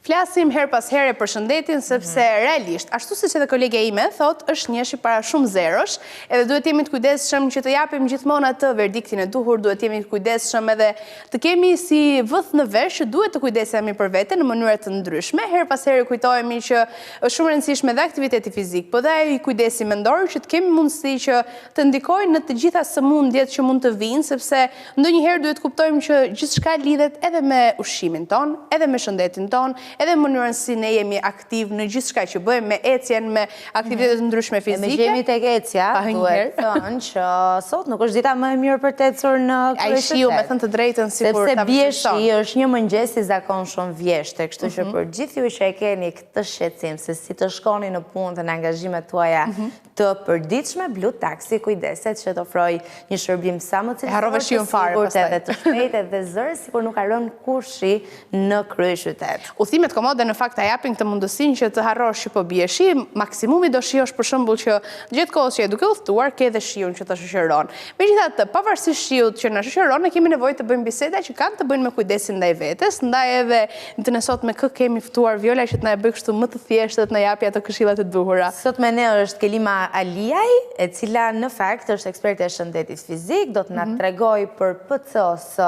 Flasim her pas here për shëndetin, sepse realisht, ashtu siç edhe kolegja ime thot, është njëshi para shumë zerosh, edhe duhet jemi të kujdesshëm që të japim gjithmonë atë verdiktin e duhur, duhet jemi të kujdesshëm edhe të kemi si vëth në vesh që duhet të kujdesemi për vete në mënyra të ndryshme. Her pas here kujtohemi që është shumë rëndësishme dhe aktiviteti fizik, po dhe i kujdesi mendor që të kemi mundësi që të ndikojnë në të gjitha sëmundjet që mund të vinë, sepse ndonjëherë duhet kuptojmë që gjithçka lidhet edhe me ushqimin ton, edhe me shëndetin ton, edhe mënyrën si ne jemi aktiv në gjithçka që bëjmë, me ecjen, me aktivitetet ndryshme fizike. Me gjemi tek ecja, duhet thënë që sot nuk është dita më e mirë për të ecur në kryeqytet. Ai shiu, me thënë të drejtën, sikur ta vështirëson. Sepse bieshi është një mëngjes i zakonshëm vjeshtë, kështu që për gjithë ju që e keni këtë shqetësim se si të shkoni në punë dhe në angazhimet tuaja të përditshme, Blue Taxi kujdeset që të ofroj një shërbim sa më cilësor, të sigurt edhe të shpejtë dhe zëre, sikur nuk harron kurrshi në kryeqytet. Udhimet komode në fakt ta japin këtë mundësinë që të harrosh që po bie shi, maksimumi do shijosh për shembull që gjatë kohës që je duke udhëtuar ke edhe shiun që të shoqëron. Megjithatë, pavarësisht shiut që na shoqëron, ne kemi nevojë të bëjmë biseda që kanë të bëjnë me kujdesin ndaj vetes, ndaj edhe ditën e sotme kë kemi ftuar Viola që të na e bëj kështu më të thjeshtë, të na japi ato këshillat e duhura. Sot me ne është Kelima Aliaj, e cila në fakt është eksperte e shëndetit fizik, do të na tregoj për PCOS,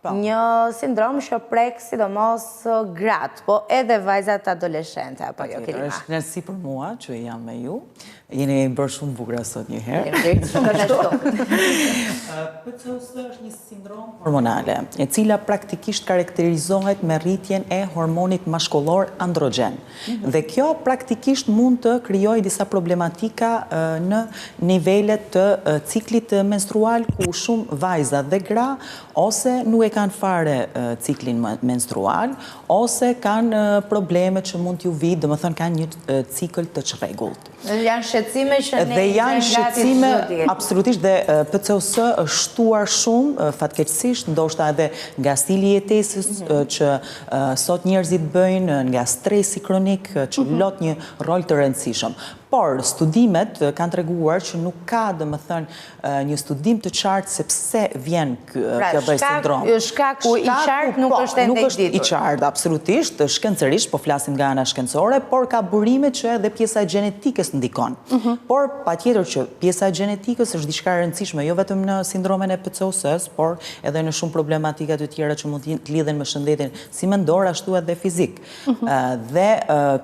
një sindrom që prek sidomos gratë, po edhe vajzat adoleshente, apo jo, Kelima? Është kënaqësi për mua që jam me ju. Jeni bërë shumë bukur sot një herë. PCOS është një sindrom hormonale, e cila praktikisht karakterizohet me rritjen e hormonit mashkullor androgen. Dhe kjo praktikisht mund të krijojë disa problematika në nivelet të ciklit menstrual, ku shumë vajza dhe gra ose nuk e kanë fare ciklin menstrual, ose kanë probleme që mund t'ju vijë, domethënë kanë një cikël të çrregullt. Janë shqetësime që ne dhe janë shqetësime absolutisht, dhe PCOS është shtuar shumë fatkeqësisht, ndoshta edhe nga stili i jetesës që sot njerëzit bëjnë, nga stresi kronik që lot një rol të rëndësishëm. Por studimet kanë treguar që nuk ka, domethënë, një studim të qartë se pse vjen kjo lloj sindromi. Shkaku i qartë nuk është ende i ditur. Nuk është i qartë absolutisht, shkencërisht, po flasim nga ana shkencore, por ka burime që edhe pjesa e gjenetikës ndikon. Por patjetër që pjesa e gjenetikës është diçka e rëndësishme, jo vetëm në sindromen e PCOS-s, por edhe në shumë problematika të tjera që mund të lidhen me shëndetin si mendor, ashtu edhe fizik. Dhe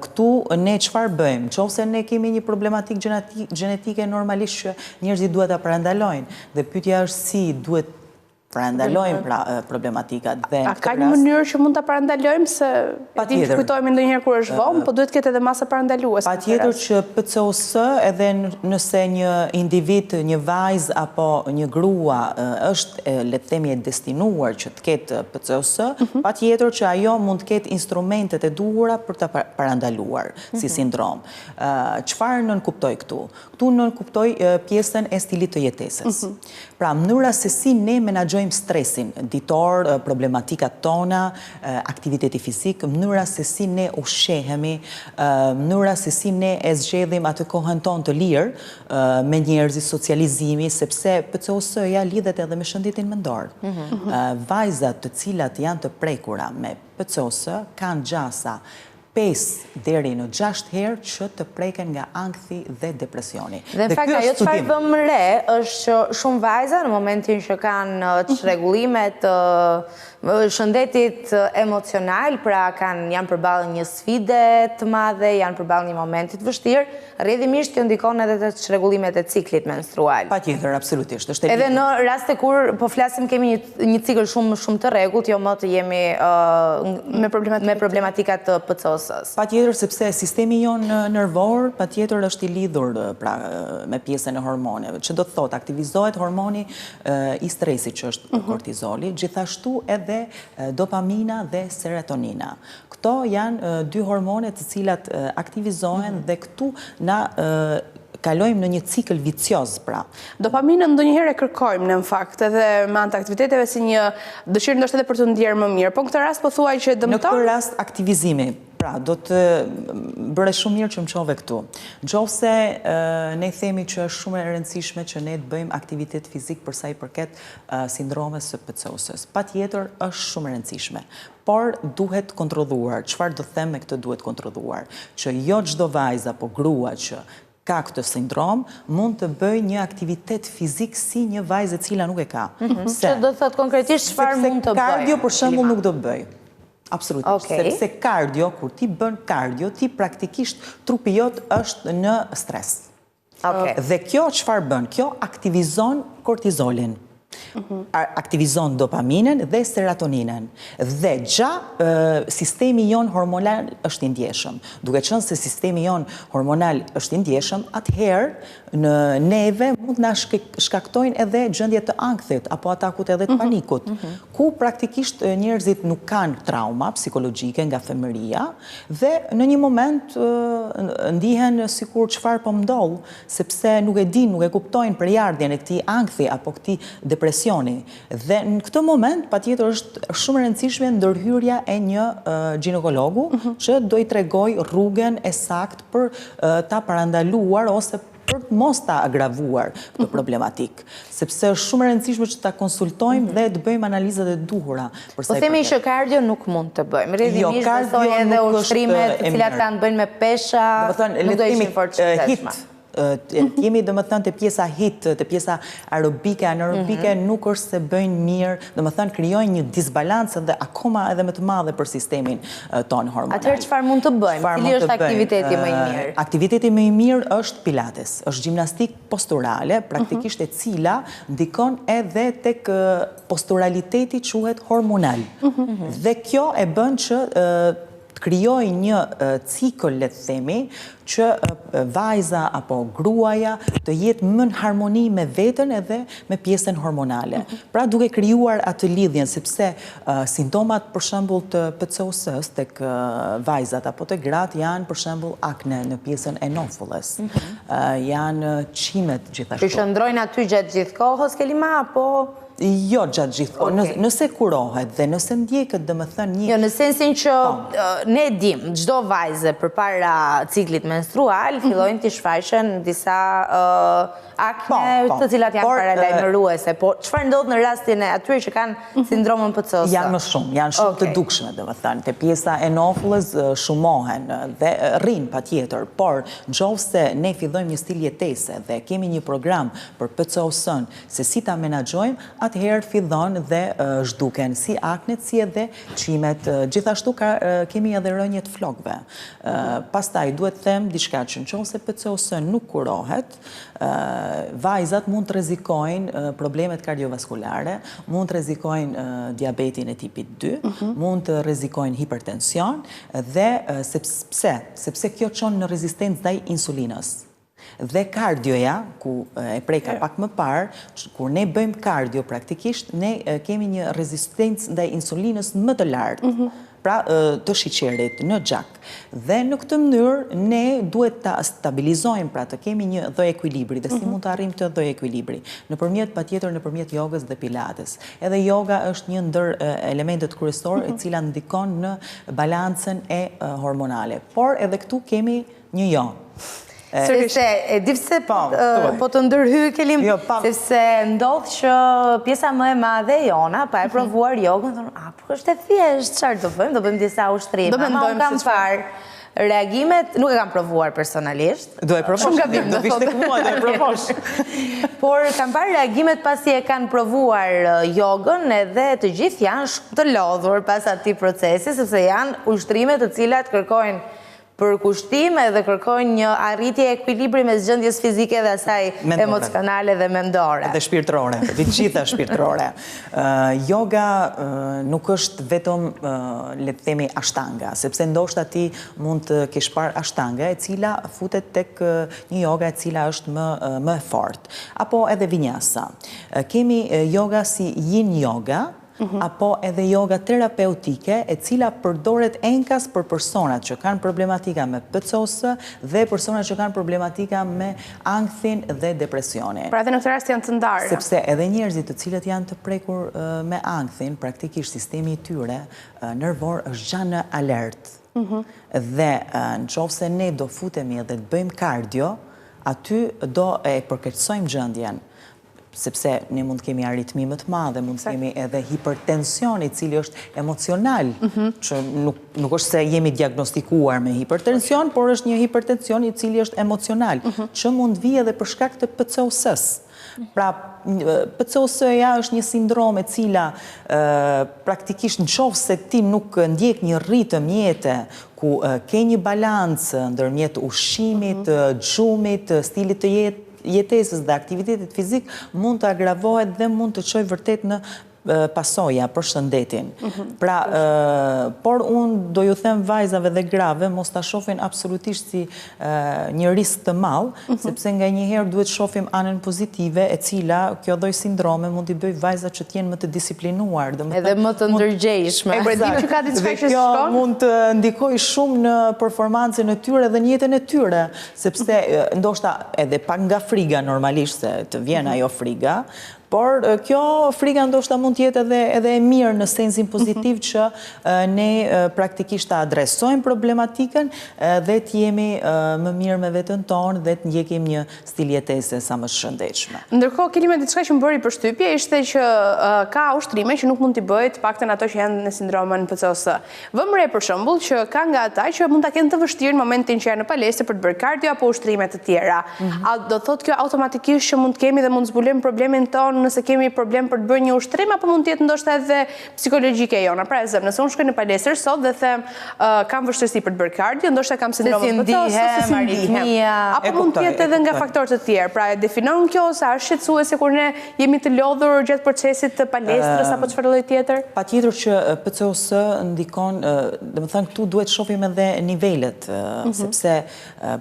këtu ne çfarë bëjmë? Nëse ne kemi një problematik gjenetike, normalisht që njerëzit duhet ta parandalojnë. Dhe pyetja është si duhet parandalojmë pra problematikat. A ka një mënyrë që mund ta parandalojmë, se dim që kujtohemi ndonjëherë kur është vonë, po duhet ketë edhe masa parandaluese. Patjetër që PCOS, edhe nëse një individ, një vajzë apo një grua është, le të themi, e destinuar që të ketë PCOS, patjetër që ajo mund të ketë instrumentet e duhura për ta parandaluar si sindrom. Çfarë nënkuptoj këtu? Këtu nënkuptoj pjesën e stilit të jetesës. Pra, mënyra se si ne menaxhojmë stresin ditor, problematikat tona, aktiviteti fizik, mënyra se si ne ushqehemi, mënyra se si ne e zgjedhim atë kohën tonë të lirë me njerëzit, socializimi, sepse PCOS-ja lidhet edhe me shëndetin mendor. Vajzat të cilat janë të prekura me PCOS kanë gjasa 5 deri në 6 herë që të preken nga ankthi dhe depresioni. Dhe në fakt, ajo çfarë vëmë re është që shumë vajza në momentin që kanë çrregullimet shëndetit emocional, pra janë përballë një sfide të madhe, janë përballë një momenti të vështirë, rrjedhimisht kjo ndikon edhe te çrregullimet e ciklit menstrual. Patjetër, absolutisht. Edhe në raste kur po flasim kemi një cikël shumë të rregullt, jo më të jemi me problematika të PCOS-s. Patjetër, sepse sistemi jonë nervor patjetër është i lidhur me pjesën e hormoneve, që do të thotë aktivizohet hormoni i stresit që është kortizoli, gjithashtu edhe dopamina dhe serotonina. Këto janë dy hormone të cilat aktivizohen dhe këtu na kalojmë në një cikël vicioz, pra. Dopaminën ndonjëherë e kërkojmë në fakt, edhe me anë të aktiviteteve si një dëshirë ndoshta edhe për të ndjerë më mirë. Po në këtë rast po thuaj që dëmton? Në këtë rast aktivizimi Pra, do të bëre shumë mirë që më qove këtu. Nëse ne themi që është shumë e rëndësishme që ne të bëjmë aktivitet fizik për sa i përket sindromes së PCOS-s. Patjetër është shumë e rëndësishme, por duhet kontrolluar. Çfarë do them me këtë duhet kontrolluar? Që jo çdo vajzë apo grua që ka këtë sindrom, mund të bëj një aktivitet fizik si një vajzë e cila nuk e ka. Që do të thotë konkretisht çfarë mund të bëj? Kardio për shembull nuk do bëj. Absolutisht, sepse kardio, kur ti bën kardio, ti praktikisht trupi jot është në stres. Dhe kjo çfarë bën? Kjo aktivizon kortizolin. Aktivizon dopaminen dhe serotoninen. Dhe sistemi jon hormonal është i ndjeshëm. Duke qenë se sistemi jon hormonal është i ndjeshëm, atëherë në neve mund na shkaktojnë edhe gjendje të ankthit apo atakut edhe të panikut, ku praktikisht njerëzit nuk kanë trauma psikologjike nga femëria dhe në një moment ndihen sikur çfarë po ndodh, sepse nuk e din, nuk e kuptojnë përjardhjen e këtij ankthi apo këtij depresioni. Dhe në këtë moment, patjetër është shumë e rëndësishme ndërhyrja e një ginekologu që do i tregoj rrugën e saktë për ta parandaluar ose për të mos ta agravuar këtë problematik. Sepse është shumë e rëndësishme që ta konsultojmë dhe të bëjmë analizat e duhura. Po themi që kardio nuk mund të bëjmë. Rrjedhimisht besoj edhe ushtrimet të cilat kanë bëjnë me pesha, nuk do ishin fort shëndetshme. Jemi do më thënë të pjesa hit, të pjesa aerobike, anaerobike nuk është se bëjnë mirë, do më thënë krijojnë një disbalancë dhe akoma edhe më të madhe për sistemin tonë hormonal. Atëherë çfarë mund të bëjmë? Cili është aktiviteti më i mirë? Aktiviteti më i mirë është pilates, është gjimnastik posturale, praktikisht e cila ndikon edhe tek posturaliteti quhet hormonal. Dhe kjo e bën që të krijojë një cikël, le të themi, që vajza apo gruaja të jetë më në harmoni me veten edhe me pjesën hormonale. Pra duke krijuar atë lidhjen, sepse simptomat për shembull të PCOS-s tek vajzat apo të gratë janë për shembull akne në pjesën e nofullës. Janë çimet gjithashtu. Përshëndrojnë aty gjatë gjithë kohës, Kelima, apo jo gjatë gjithë kohë, nëse kurohet dhe nëse ndjekët dhe më thënë një... Jo, në sensin që ne dim, gjdo vajze për para ciklit menstrual, fillojnë të shfaqen disa akne të cilat janë paralajmëruese. Po, çfarë ndodh në rastin e atyre që kanë sindromën PCOS? Janë shumë të dukshme, dhe më thënë. Te pjesa e nofullës shumohen dhe rrinë patjetër, por nëse ne fillojmë një stil jetese dhe kemi një program për PCOS-ën, se si ta menaxhojmë, atëherë fillon dhe zhduken si aknet, si edhe çimet. Gjithashtu kemi edhe rënje të flokëve. Pastaj duhet të them diçka që nëse PCOS nuk kurohet, vajzat mund të rrezikojnë problemet kardiovaskulare, mund të rrezikojnë diabetin e tipit 2, mund të rrezikojnë hipertension dhe sepse kjo çon në rezistencë ndaj insulinës. Dhe kardioja, ku e preka pak më parë, kur ne bëjmë kardio praktikisht, ne kemi një rezistencë ndaj insulinës më të lartë, pra të shiqerit në gjak. Dhe në këtë mënyrë, ne duhet të stabilizojmë, pra të kemi një dhoj ekuilibri, dhe si mund të arrim të dhoj ekuilibri? Patjetër nëpërmjet jogës dhe pilates. Edhe yoga është një ndër elementet kryesorë e cila ndikon në balancën e hormonale. Por edhe këtu kemi një jo. Sepse, e di pse po të ndërhy Kelim, sepse ndodh që pjesa më e madhe jona, pa e provuar jogën, thonë, po është e thjeshtë, çfarë do bëjmë? Do bëjmë disa ushtrime. Ma unë kam parë reagimet, nuk e kam provuar personalisht. Do e provosh, do vishte tek mua, do e provosh. Por kam parë reagimet pasi e kanë provuar jogën edhe të gjithë janë të lodhur pas atij procesi, sepse janë ushtrime të cilat kërkojnë për kushtim edhe kërkojnë një arritje e ekuilibri mes gjendjes fizike dhe asaj emocionale dhe mendore. Dhe shpirtërore, të gjitha shpirtërore. Yoga nuk është vetëm, le të themi, ashtanga, sepse ndoshta ti mund të kesh parë ashtanga e cila futet tek një yoga e cila është më e fortë. Apo edhe vinyasa. Kemi yoga si yin yoga, apo edhe yoga terapeutike e cila përdoret enkas për personat që kanë problematika me PCOS dhe personat që kanë problematika me ankthin dhe depresionin. Pra edhe në këtë rast janë të ndarë. Sepse edhe njerëzit të cilët janë të prekur me ankthin, praktikisht sistemi i tyre nervor është gjanë në alert. Dhe në qoftë se ne do futemi dhe të bëjmë kardio, aty do e përkeqësojmë gjendjen, sepse ne mund të kemi aritmi më të madhe, mund të kemi edhe hipertension i cili është emocional, që nuk është se jemi diagnostikuar me hipertension, por është një hipertension i cili është emocional, që mund vijë edhe për shkak të PCOS-s. Pra, PCOS-ja është një sindrom e cila praktikisht në qoftë se ti nuk ndjek një ritëm jete ku ke një balancë ndërmjet ushqimit, gjumit, stilit të jetesës dhe aktivitetit fizik, mund të agravohet dhe mund të çojë vërtet në pasoja për shëndetin. Pra, por unë do ju them vajzave dhe grave, mos ta shohin absolutisht si një risk të madh, sepse nga njëherë duhet shohim anën pozitive, e cila kjo lloj sindrome mund t'i bëj vajzat që të jenë më të disiplinuar, edhe më të ndërgjegjshme. E dim që ka diçka që kjo mund të ndikojë shumë në performancën e tyre dhe në jetën e tyre, sepse ndoshta edhe pak nga friga normalisht se të vjen ajo friga, por kjo friga ndoshta mund të jetë edhe e mirë në sensin pozitiv që ne praktikisht ta adresojmë problematikën dhe të jemi më mirë me veten tonë dhe të ndjekim një stil jetese sa më shëndetshme. Ndërkohë, Kelime, diçka që më bëri përshtypje ishte që ka ushtrime që nuk mund t'i bëjë të paktën ato që janë në sindromën PCOS. Vëmë re për shembull që ka nga ata që mund ta kenë të vështirë në momentin që janë në palestër për të bërë kardio apo ushtrime të tjera. A do thotë kjo automatikisht që mund të kemi dhe mund të zbulojmë problemin tonë nëse kemi problem për të bërë një ushtrim, apo mund të jetë ndoshta edhe psikologjike jona? Pra, nëse unë shkoj në palestër sot dhe them kam vështirësi për të bërë kardio, ndoshta kam sindromin PCOS, se si ndihem, apo mund të jetë edhe nga faktorë të tjerë. Pra, e definon kjo sa është shqetësuese kur ne jemi të lodhur gjatë procesit të palestrës apo çfarë lloji tjetër? Patjetër që PCOS ndikon, domethënë këtu duhet shohim edhe nivelet, sepse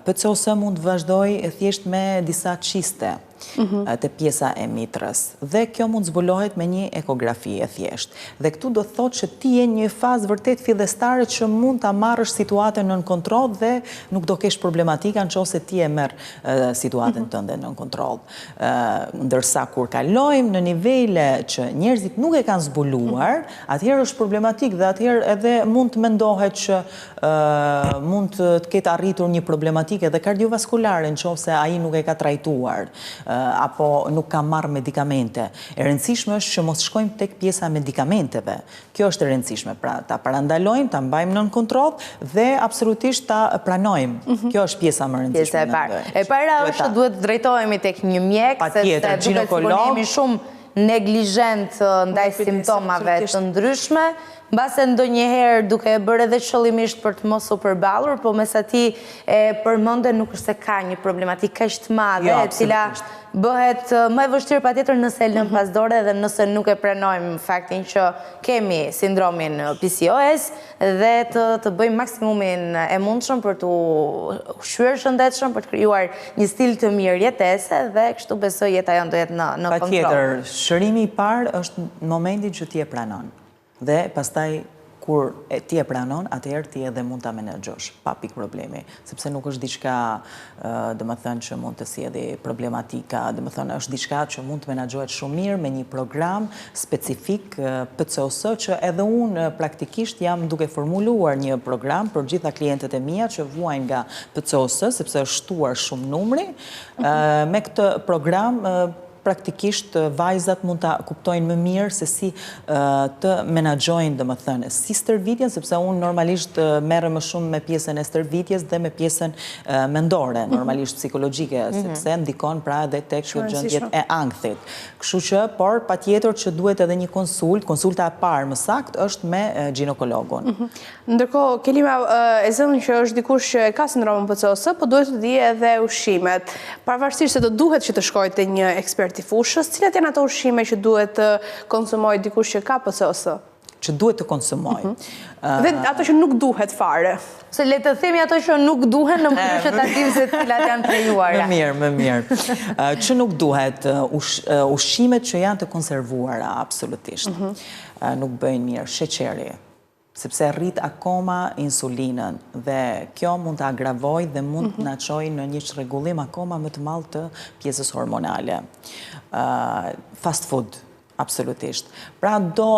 PCOS mund të vazhdojë thjesht me disa qiste të pjesa e mitrës. Dhe kjo mund zbulohet me një ekografi e thjesht. Dhe këtu do thotë që ti je një fazë vërtet fillestare që mund ta marrësh situatën nën kontroll dhe nuk do kesh problematika nëse ti e merr situatën tënde nën kontroll. Ndërsa kur kalojmë në nivele që njerëzit nuk e kanë zbuluar, atëherë është problematik dhe atëherë edhe mund të mendohet që mund të ketë arritur një problematikë edhe kardiovaskulare nëse ai nuk e ka trajtuar apo nuk ka marrë medikamente. E rëndësishme është që mos shkojmë tek pjesa e medikamenteve. Kjo është e rëndësishme, pra ta parandalojmë, ta mbajmë nën kontroll dhe absolutisht ta pranojmë. Kjo është pjesa më e rëndësishme. Pjesa e parë. E para është që duhet drejtohemi tek një mjek, sepse duket sikur jemi shumë neglizhent ndaj simptomave të ndryshme, mbase ndonjëherë duke e bërë edhe qëllimisht për të mos u përballur, po mes atij e përmendë nuk është se ka një problematikë kaq të madhe, e cila bëhet më e vështirë patjetër nëse e lëm pas dore dhe nëse nuk e pranojmë faktin që kemi sindromin PCOS dhe të bëjmë maksimumin e mundshëm për të ushqyer shëndetshëm, për të krijuar një stil të mirë jetese dhe kështu besoj jeta jonë do jetë në kontroll. Patjetër, shërimi i parë është në momentin që ti e pranon. Dhe pastaj kur ti e pranon, atëherë ti edhe mund ta menaxhosh pa pikë problemi, sepse nuk është diçka, domethënë që mund të sjellë problematika, domethënë është diçka që mund të menaxhohet shumë mirë me një program specifik PCOS që edhe unë praktikisht jam duke formuluar një program për gjitha klientët e mia që vuajnë nga PCOS, sepse është shtuar shumë numri. Me këtë program praktikisht vajzat mund ta kuptojnë më mirë se si të menaxhojnë, domethënë, si stërvitjen, sepse unë normalisht merrem më shumë me pjesën e stërvitjes dhe me pjesën mendore, normalisht psikologjike, sepse ndikon pra edhe tek gjendjet e ankthit. Kështu që, por patjetër që duhet edhe një konsulta e parë më saktë është me ginekologun. Ndërkohë, Kelima, e zënë që është dikush që ka sindromën PCOS, po duhet të di edhe ushqimet. Pavarësisht se do duhet që të shkojë te një ekspert i fushës, cilat janë ato ushqime që duhet të konsumojë dikush që ka PCOS? Që duhet të konsumojë. Dhe ato që nuk duhet fare. Se le të themi ato që nuk duhen në mënyrë që ta dimë se cilat janë krijuara. Më mirë. Që nuk duhet, ushqimet që janë të konservuara absolutisht. Nuk bëjnë mirë, sheqeri, sepse rrit akoma insulinën dhe kjo mund të agravojë dhe mund të na çojë në një çrregullim akoma më të madh të pjesës hormonale. Fast food Absolutisht. Pra do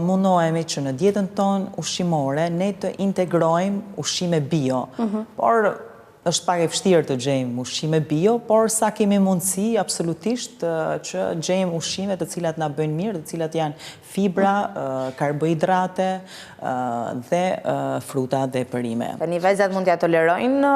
mundohemi që në dietën tonë ushqimore ne të integrojmë ushqime bio, por është pak e vështirë të gjejmë ushqime bio, por sa kemi mundësi absolutisht që gjejmë ushqime të cilat na bëjnë mirë, të cilat janë fibra, karbohidrate dhe fruta dhe perime. Tani vajzat mund t'ja tolerojnë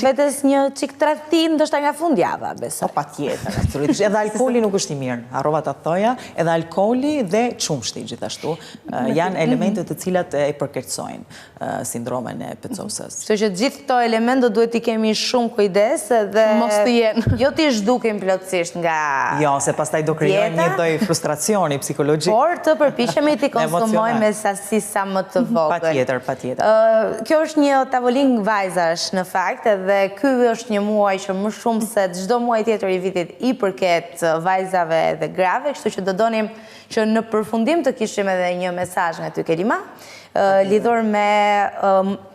vetes një çik tradhtim ndoshta nga fundjava, besoj. Po patjetër, absolutisht. Edhe alkooli nuk është i mirë. Harrova ta thoja, edhe alkooli dhe çumshti gjithashtu janë elemente të cilat e përkeqësojnë sindromen e PCOS-s. Kështu që gjithë këto elemente duhet t'i kemi shumë kujdes dhe mos të jenë. Jo t'i zhdukim plotësisht nga Jo, se pastaj do krijojmë një lloj frustracioni psikologjik. Por të përpiqemi t'i konsumojmë me sasi sa më të vogël. Patjetër. Kjo është një tavolinë vajzash në fakt, dhe ky është një muaj që më shumë se çdo muaj tjetër i vitit i përket vajzave dhe grave, kështu që do donim që në përfundim të kishim edhe një mesazh nga ty Kelima, lidhur me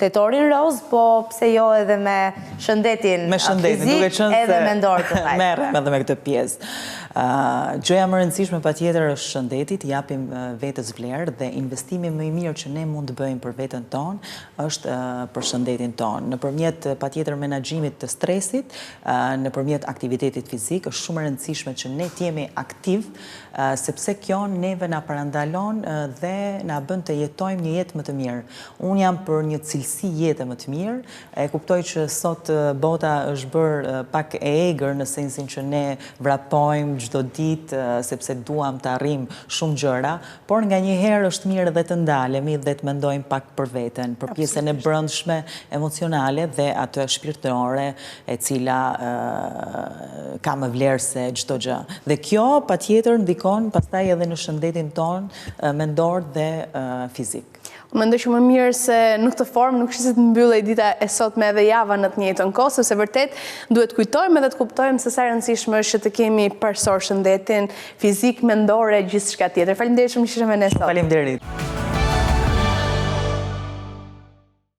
tetorin roz, po pse jo edhe me shëndetin fizik edhe mendor të vajzave. Merrem edhe me këtë pjesë. Gjëja më e rëndësishme patjetër është shëndeti, t'i japim vetes vlerë dhe investimi më i mirë që ne mund të bëjmë për veten tonë është për shëndetin tonë. Nëpërmjet patjetër menaxhimit të stresit, nëpërmjet aktivitetit fizik, është shumë e rëndësishme që ne të jemi aktiv, sepse kjo neve na parandalon dhe na bën të jetojmë një jetë më të mirë. Unë jam për një cilësi jete më të mirë, e kuptoj që sot bota është bërë pak e egër në sensin që ne vrapojmë çdo ditë sepse duam të arrijmë shumë gjëra, por nganjëherë është mirë edhe të ndalemi dhe të mendojmë pak për veten, për pjesën e brendshme emocionale dhe atë shpirtërore e cila ka më vlerë se çdo gjë. Dhe kjo patjetër ndikon pastaj edhe në shëndetin ton mendor dhe fizik. Mendoj që më mirë se në këtë formë nuk ishte të mbyllej dita e sotme edhe java në të njëjtën kohë, sepse vërtet duhet kujtojmë edhe të kuptojmë se sa e rëndësishme është që të kemi përsor shëndetin fizik, mendor e gjithçka tjetër. Faleminderit shumë që ishe me ne sot. Faleminderit.